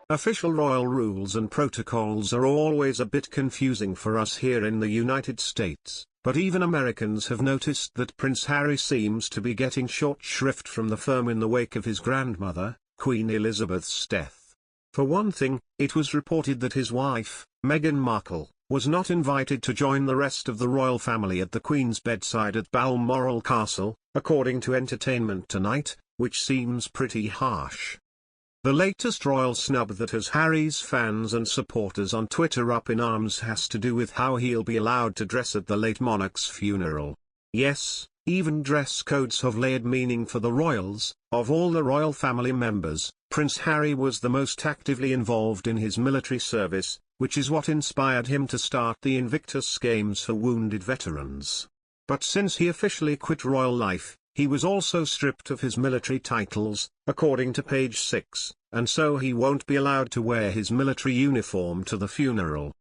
Official royal rules and protocols are always a bit confusing for us here in the United States, but even Americans have noticed that Prince Harry seems to be getting short shrift from the firm in the wake of his grandmother, Queen Elizabeth's death. For one thing, it was reported that his wife, Meghan Markle, was not invited to join the rest of the royal family at the Queen's bedside at Balmoral Castle, according to Entertainment Tonight, which seems pretty harsh. The latest royal snub that has Harry's fans and supporters on Twitter up in arms has to do with how he'll be allowed to dress at the late monarch's funeral. Yes, even dress codes have layered meaning for the royals. Of all the royal family members, Prince Harry was the most actively involved in his military service, which is what inspired him to start the Invictus Games for wounded veterans. But since he officially quit royal life, he was also stripped of his military titles, according to page 6, and so he won't be allowed to wear his military uniform to the funeral.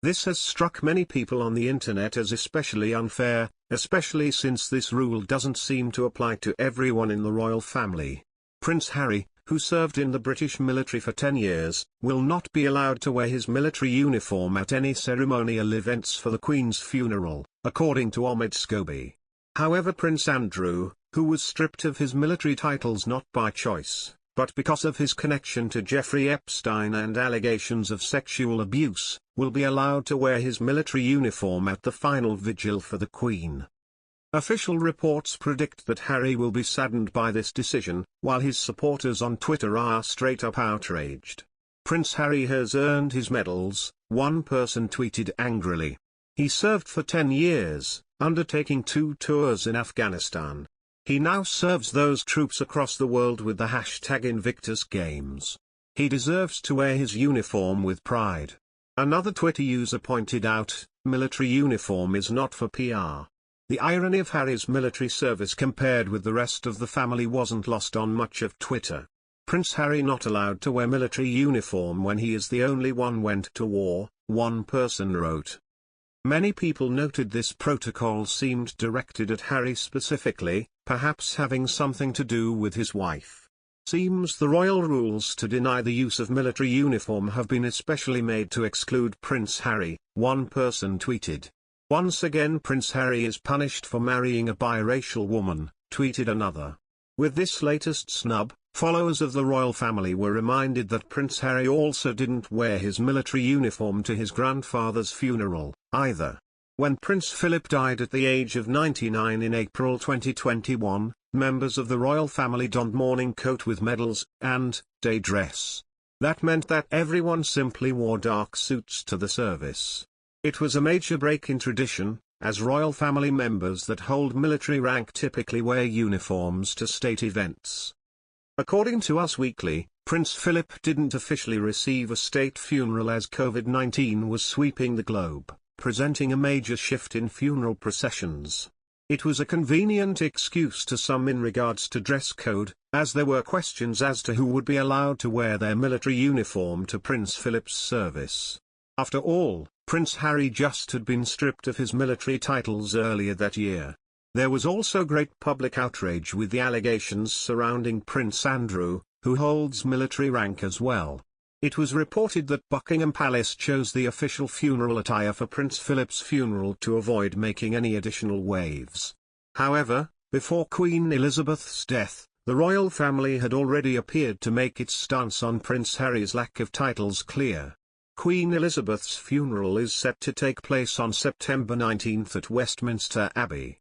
This has struck many people on the internet as especially unfair, especially since this rule doesn't seem to apply to everyone in the royal family. Prince Harry, who served in the British military for 10 years, will not be allowed to wear his military uniform at any ceremonial events for the Queen's funeral, according to Omid Scobie. However, Prince Andrew, who was stripped of his military titles not by choice, but because of his connection to Jeffrey Epstein and allegations of sexual abuse, will be allowed to wear his military uniform at the final vigil for the Queen. Official reports predict that Harry will be saddened by this decision, while his supporters on Twitter are straight up outraged. Prince Harry has earned his medals, one person tweeted angrily. He served for 10 years, undertaking 2 tours in Afghanistan. He now serves those troops across the world with the hashtag Invictus Games. He deserves to wear his uniform with pride. Another Twitter user pointed out, military uniform is not for PR. The irony of Harry's military service compared with the rest of the family wasn't lost on much of Twitter. Prince Harry not allowed to wear military uniform when he is the only one went to war, one person wrote. Many people noted this protocol seemed directed at Harry specifically, perhaps having something to do with his wife. Seems the royal rules to deny the use of military uniform have been especially made to exclude Prince Harry, one person tweeted. Once again Prince Harry is punished for marrying a biracial woman, tweeted another. With this latest snub, followers of the royal family were reminded that Prince Harry also didn't wear his military uniform to his grandfather's funeral, either. When Prince Philip died at the age of 99 in April 2021, members of the royal family donned mourning coat with medals and day dress. That meant that everyone simply wore dark suits to the service. It was a major break in tradition, as royal family members that hold military rank typically wear uniforms to state events. According to Us Weekly, Prince Philip didn't officially receive a state funeral as COVID-19 was sweeping the globe, presenting a major shift in funeral processions. It was a convenient excuse to some in regards to dress code, as there were questions as to who would be allowed to wear their military uniform to Prince Philip's service. After all, Prince Harry just had been stripped of his military titles earlier that year. There was also great public outrage with the allegations surrounding Prince Andrew, who holds military rank as well. It was reported that Buckingham Palace chose the official funeral attire for Prince Philip's funeral to avoid making any additional waves. However, before Queen Elizabeth's death, the royal family had already appeared to make its stance on Prince Harry's lack of titles clear. Queen Elizabeth's funeral is set to take place on September 19 at Westminster Abbey.